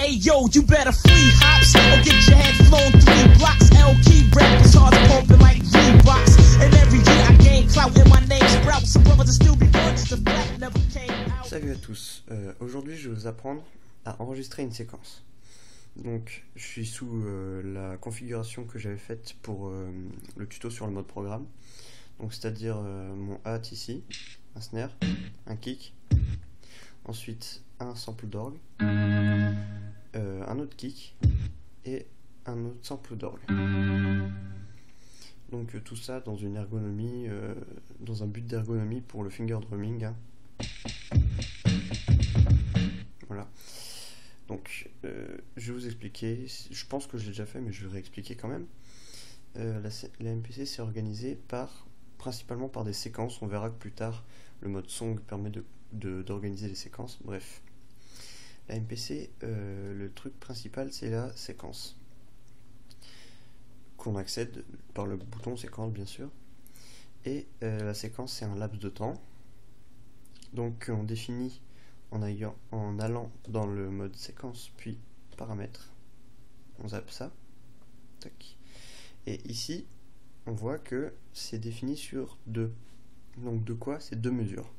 Hey yo, you better free hops or get your head flown 3 blocks. L key rap guitars pumping like Reeboks. And every year I gain clout and my name sprout. Some brothers will still be born, just the fact never came out. Salut à tous, aujourd'hui je vais vous apprendre à enregistrer une séquence. Donc je suis sous la configuration que j'avais faite pour le tuto sur le mode programme. Donc c'est-à-dire mon hat ici, un snare, un kick, ensuite un sample d'orgue, un autre kick et un autre sample d'orgue. Donc tout ça dans une ergonomie, dans un but d'ergonomie pour le finger drumming. Hein. Voilà. Donc je vais vous expliquer, je pense que je l'ai déjà fait mais je vais réexpliquer quand même. La MPC c'est organisé principalement par des séquences. On verra que plus tard le mode song permet d'organiser les séquences. Bref, la MPC, le truc principal c'est la séquence qu'on accède par le bouton séquence bien sûr, et la séquence c'est un laps de temps. Donc on définit en allant dans le mode séquence puis paramètres, on zappe ça, tac. Et ici on voit que c'est défini sur 2. Donc de quoi? C'est 2 mesures.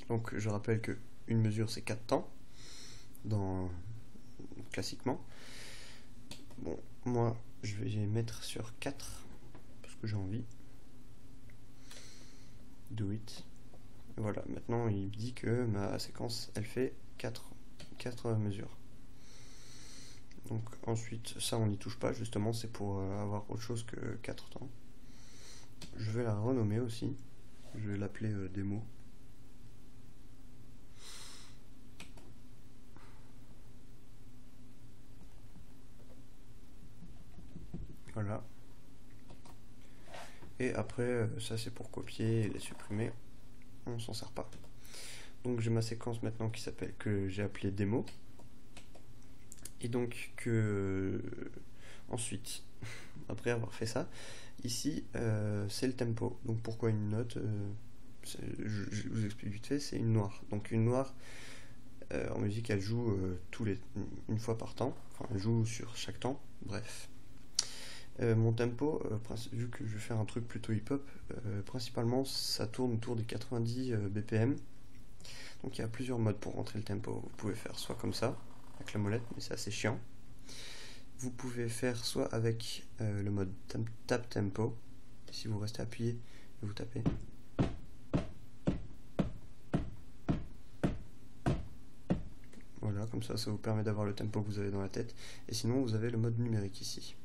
Donc je rappelle que une mesure c'est 4 temps classiquement. Bon, moi je vais mettre sur 4 parce que j'ai envie. Do it. Voilà, maintenant il me dit que ma séquence elle fait 4 mesures. Donc ensuite ça on n'y touche pas, justement c'est pour avoir autre chose que 4 temps. Je vais la renommer aussi, je vais l'appeler démo. Voilà. Et après ça c'est pour copier et les supprimer, on s'en sert pas. Donc j'ai ma séquence maintenant que j'ai appelée démo. Et donc ensuite, après avoir fait ça, ici c'est le tempo. Donc pourquoi une note? Je vous explique vite fait, c'est une noire. Donc une noire en musique elle joue une fois par temps, enfin elle joue sur chaque temps, bref. Mon tempo, vu que je vais faire un truc plutôt hip-hop, principalement ça tourne autour des 90 BPM. Donc il y a plusieurs modes pour rentrer le tempo. Vous pouvez faire soit comme ça, avec la molette, mais c'est assez chiant. Vous pouvez faire soit avec le mode tap tempo, si vous restez appuyé et vous tapez. Voilà, comme ça vous permet d'avoir le tempo que vous avez dans la tête. Et sinon vous avez le mode numérique ici.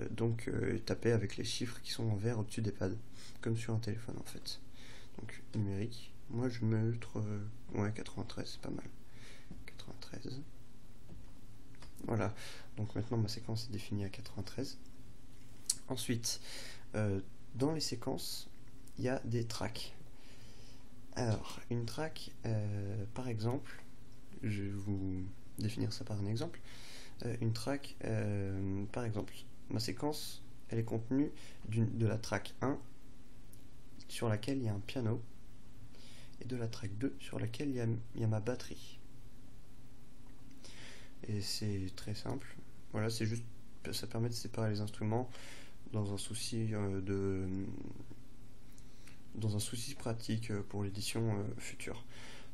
Donc taper avec les chiffres qui sont en vert au-dessus des pads, comme sur un téléphone en fait. Donc numérique, moi je vais mettre 93, c'est pas mal. 93. Voilà, donc maintenant ma séquence est définie à 93. Ensuite, dans les séquences, il y a des tracks. Alors, une track, par exemple, je vais vous définir ça par un exemple. Une track, par exemple, ma séquence, elle est contenue de la track 1 sur laquelle il y a un piano et de la track 2 sur laquelle il y a ma batterie. Et c'est très simple. Voilà, c'est juste, ça permet de séparer les instruments dans un souci pratique pour l'édition future.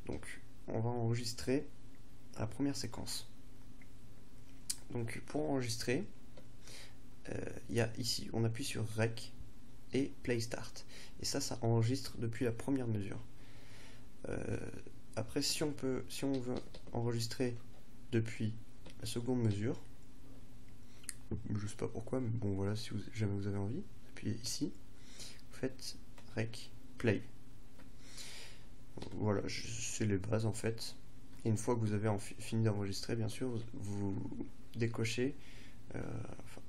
Donc, on va enregistrer la première séquence. Donc, pour enregistrer, il y a ici, on appuie sur Rec et Play Start. Et ça enregistre depuis la première mesure. Après, si on veut enregistrer depuis la seconde mesure, je sais pas pourquoi, mais bon voilà, si jamais vous avez envie, appuyez ici, vous faites Rec, Play. Voilà, c'est les bases en fait. Et une fois que vous avez fini d'enregistrer, bien sûr, vous décochez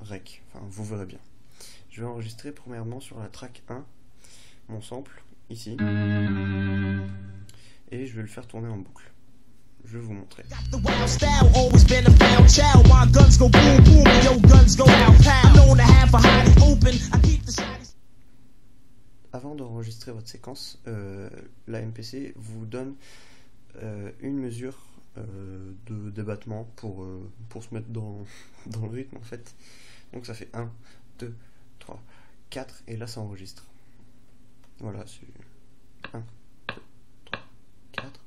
Rec, enfin vous verrez bien. Je vais enregistrer premièrement sur la track 1 mon sample ici et je vais le faire tourner en boucle. Je vais vous montrer. Avant d'enregistrer votre séquence, la MPC vous donne une mesure de débattement pour se mettre dans le rythme en fait. Donc ça fait 1, 2, 3, 4 et là ça enregistre. Voilà, c'est 1, 2, 3, 4.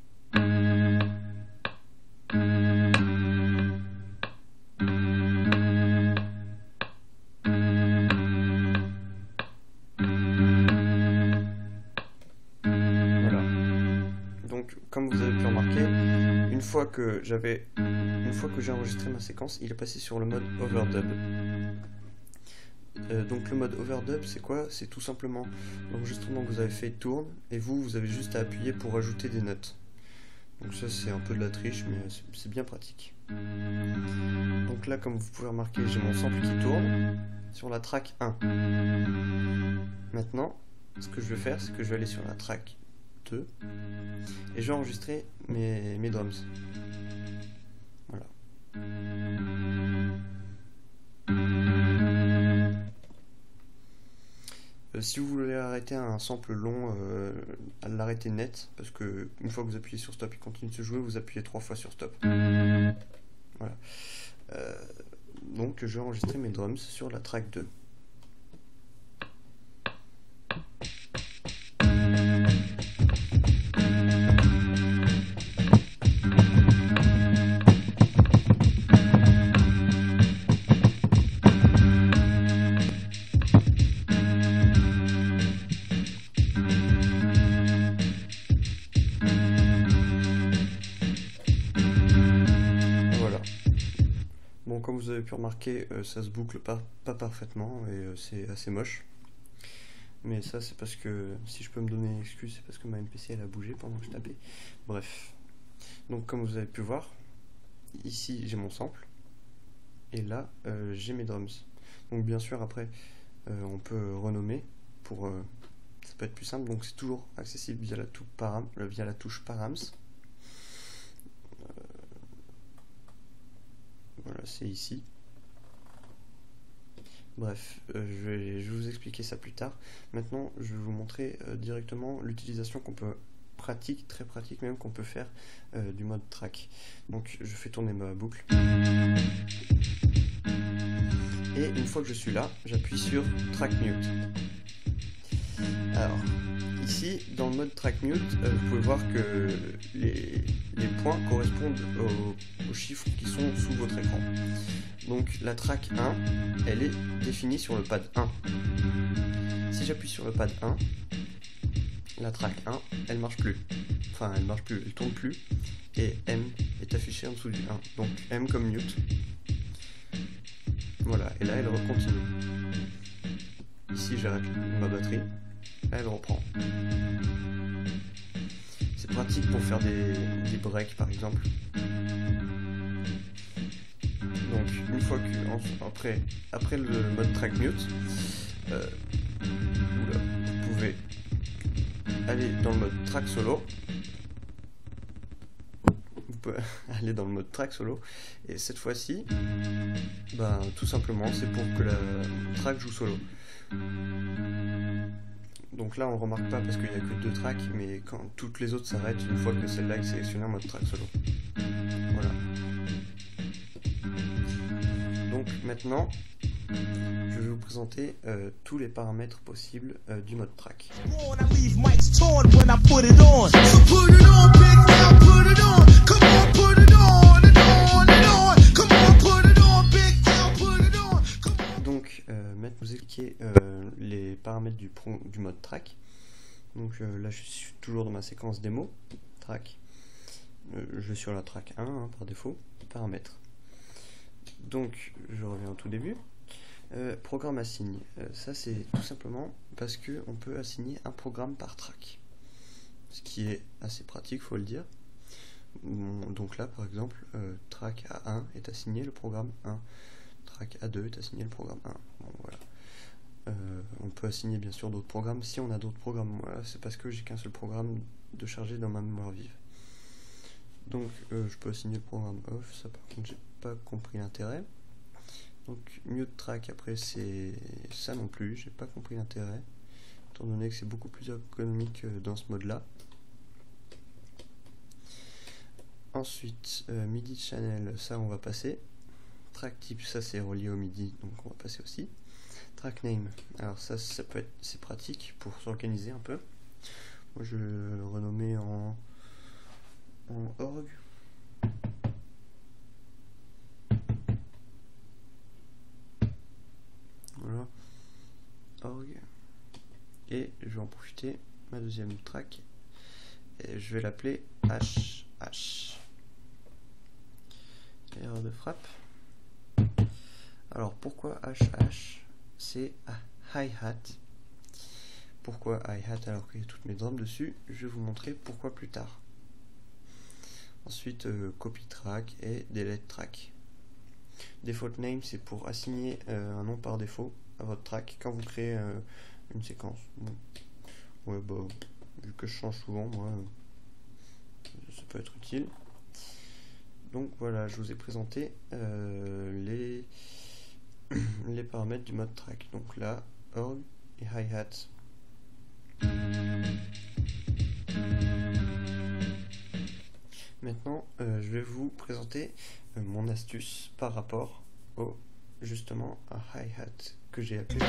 Comme vous avez pu remarquer, une fois que j'ai enregistré ma séquence, il est passé sur le mode overdub. Donc le mode overdub, c'est quoi? C'est tout simplement l'enregistrement que vous avez fait tourne et vous avez juste à appuyer pour ajouter des notes. Donc ça c'est un peu de la triche, mais c'est bien pratique. Donc là, comme vous pouvez remarquer, j'ai mon sample qui tourne sur la track 1. Maintenant, ce que je vais faire, c'est que je vais aller sur la track 2 et je vais enregistrer mes drums. Voilà. Si vous voulez arrêter un sample long, à l'arrêter net, parce que une fois que vous appuyez sur stop, il continue de se jouer, vous appuyez 3 fois sur stop. Voilà. Donc je vais enregistrer mes drums sur la track 2. Bon, comme vous avez pu remarquer, ça se boucle pas parfaitement et c'est assez moche. Mais ça, c'est parce que, si je peux me donner une excuse, c'est parce que ma MPC elle a bougé pendant que je tapais. Bref. Donc, comme vous avez pu voir, ici j'ai mon sample et là j'ai mes drums. Donc, bien sûr, après, on peut renommer pour. Ça peut être plus simple, donc c'est toujours accessible via la touche params. Voilà, c'est ici. Bref, je vais vous expliquer ça plus tard. Maintenant, je vais vous montrer directement l'utilisation qu'on peut très pratique même, qu'on peut faire du mode track. Donc, je fais tourner ma boucle. Et une fois que je suis là, j'appuie sur track mute. Alors, ici, dans le mode track mute, vous pouvez voir que les points correspondent aux chiffres qui sont sous votre écran. Donc la track 1, elle est définie sur le pad 1. Si j'appuie sur le pad 1, la track 1, elle marche plus. Enfin, elle marche plus, elle tourne plus. Et M est affiché en dessous du 1. Donc M comme mute. Voilà, et là elle continue. Ici j'arrête ma batterie. Là elle reprend. C'est pratique pour faire des breaks par exemple. Donc une fois que après le mode track mute, vous pouvez aller dans le mode track solo. Vous pouvez aller dans le mode track solo et cette fois-ci, tout simplement c'est pour que la track joue solo. Donc là on remarque pas parce qu'il n'y a que 2 tracks, mais quand toutes les autres s'arrêtent une fois que celle-là est sélectionnée en mode track solo. Voilà. Donc maintenant, je vais vous présenter tous les paramètres possibles du mode track. Donc maintenant, je vais vous expliquer les paramètres du mode track. Donc là, je suis toujours dans ma séquence démo track. Je vais sur la track 1 par défaut, paramètres. Donc je reviens au tout début. Programme assigne, ça c'est tout simplement parce que on peut assigner un programme par track, ce qui est assez pratique, faut le dire. Donc là par exemple, track A1 est assigné le programme 1, track A2 est assigné le programme 1. Bon, voilà. On peut assigner bien sûr d'autres programmes si on a d'autres programmes. Voilà, c'est parce que j'ai qu'un seul programme de charger dans ma mémoire vive. Donc je peux assigner le programme off, ça par contre j'ai pas compris l'intérêt. Donc mute track, après c'est ça non plus, j'ai pas compris l'intérêt, étant donné que c'est beaucoup plus économique dans ce mode là. Ensuite, MIDI channel, ça on va passer. Track type, ça c'est relié au MIDI, donc on va passer aussi. Track name, alors ça peut être, c'est pratique pour s'organiser un peu. Moi je vais le renommer en org. Voilà, org. Et je vais en profiter, ma deuxième track, et je vais l'appeler HH. Erreur de frappe. Alors pourquoi HH? C'est hi-hat. Pourquoi hi-hat alors qu'il y a toutes mes drums dessus? Je vais vous montrer pourquoi plus tard. Ensuite copy track et delete track. Default name, c'est pour assigner un nom par défaut à votre track quand vous créez une séquence. Bon. Ouais, bah, vu que je change souvent, moi, ça peut être utile. Donc voilà, je vous ai présenté les paramètres du mode track. Donc là, org et hi-hat. Maintenant, je vais vous présenter mon astuce par rapport au justement à hi-hat que j'ai appelé.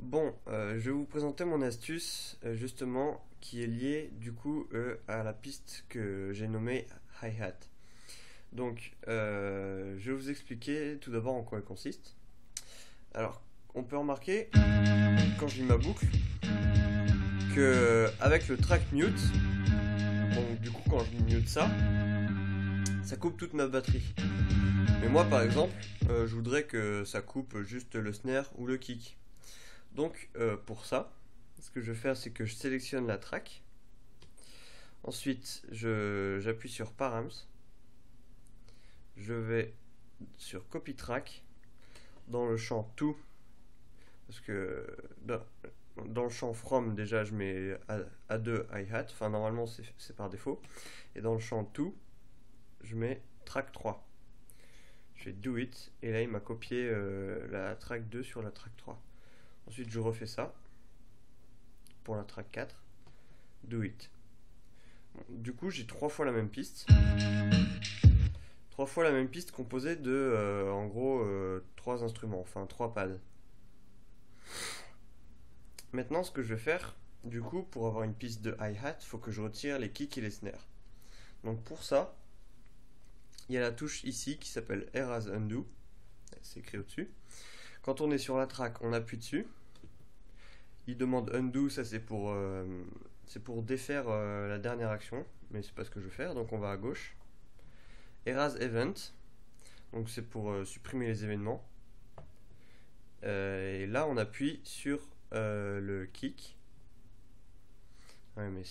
Bon, je vais vous présenter mon astuce justement qui est liée du coup à la piste que j'ai nommée hi-hat. Donc, je vais vous expliquer tout d'abord en quoi elle consiste. Alors, on peut remarquer, quand je lis ma boucle, que avec le track mute, donc du coup quand je mute ça coupe toute ma batterie. Mais moi par exemple, je voudrais que ça coupe juste le snare ou le kick. Donc pour ça, ce que je vais faire, c'est que je sélectionne la track. Ensuite, j'appuie sur Params. Je vais sur Copy Track. Dans le champ To, parce que dans le champ From, déjà je mets A2 hi-hat. Enfin, normalement c'est par défaut. Et dans le champ To, je mets Track 3. Je fais Do It. Et là, il m'a copié la track 2 sur la track 3. Ensuite, je refais ça pour la track 4. Do It. Bon, du coup, j'ai 3 fois la même piste. 3 fois la même piste composée de, en gros, 3 instruments, enfin 3 pads. Maintenant, ce que je vais faire, du coup, pour avoir une piste de hi-hat, il faut que je retire les kicks et les snares. Donc pour ça, il y a la touche ici qui s'appelle Erase Undo. C'est écrit au-dessus. Quand on est sur la track, on appuie dessus. Il demande Undo, ça c'est pour défaire la dernière action, mais c'est pas ce que je veux faire, donc on va à gauche. Erase Event, donc c'est pour supprimer les événements. Et là on appuie sur le kick. Ouais, mais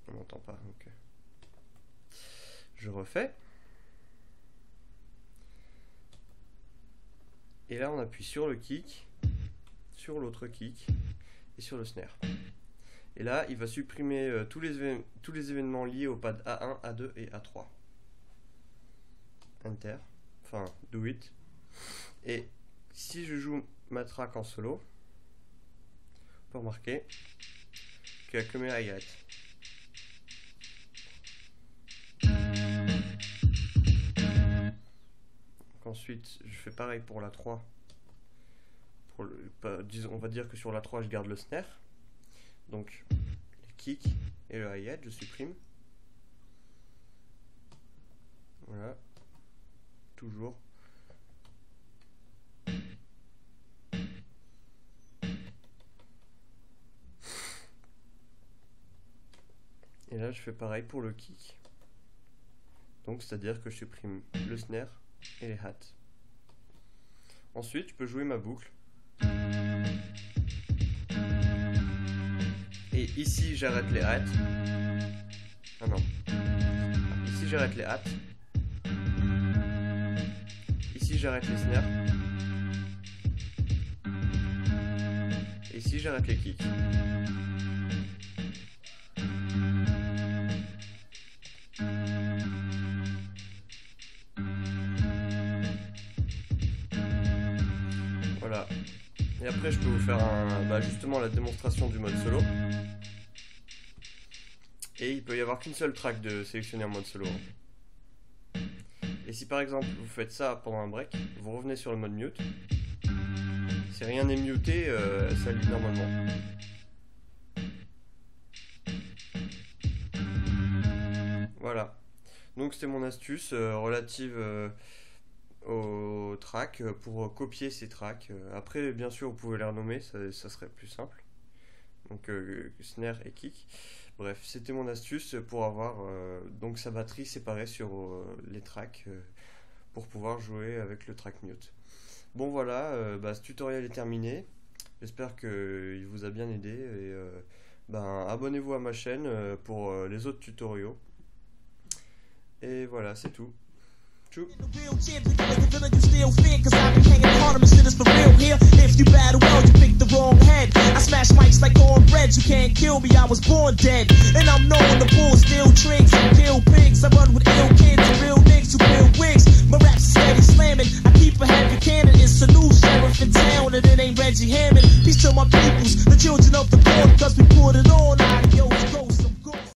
on n'entend pas, donc je refais. Et là on appuie sur le kick, sur l'autre kick et sur le snare. Et là il va supprimer tous les événements liés au pad A1, A2 et A3. Enter, enfin Do It. Et si je joue ma track en solo, on peut remarquer qu'il n'y a que mes hi-hats. Ensuite, je fais pareil pour la 3. On va dire que sur la 3, je garde le snare. Donc, le kick et le hi-hat, je supprime. Voilà. Toujours. Et là, je fais pareil pour le kick. Donc, c'est-à-dire que je supprime le snare et les hats. Ensuite, je peux jouer ma boucle. Et ici, j'arrête les hats. Ah non. Ici, j'arrête les hats. Ici, j'arrête les snares. Et ici, j'arrête les kicks. Voilà. Et après je peux vous faire justement la démonstration du mode solo. Et il peut y avoir qu'une seule track de sélectionner en mode solo. Et si par exemple vous faites ça pendant un break, vous revenez sur le mode mute. Si rien n'est muté, ça lit normalement. Voilà. Donc c'était mon astuce relative aux tracks pour copier ces tracks. Après bien sûr vous pouvez les renommer, ça serait plus simple. Donc snare et kick. Bref, c'était mon astuce pour avoir donc sa batterie séparée sur les tracks pour pouvoir jouer avec le track mute. Bon voilà, ce tutoriel est terminé. J'espère qu'il vous a bien aidé et abonnez-vous à ma chaîne pour les autres tutoriaux. Et voilà, c'est tout. Tchou. If you battle well, you pick the wrong head. I smash mics like cornbread. You can't kill me, I was born dead. And I'm known to pull steel tricks and kill pigs. I run with ill kids, real niggas who build wigs. My raps are steady slamming. I keep a heavy cannon. It's a new sheriff in town, and it ain't Reggie Hammond. Peace to my peoples, the children of the corn, cause we put it on. Adios.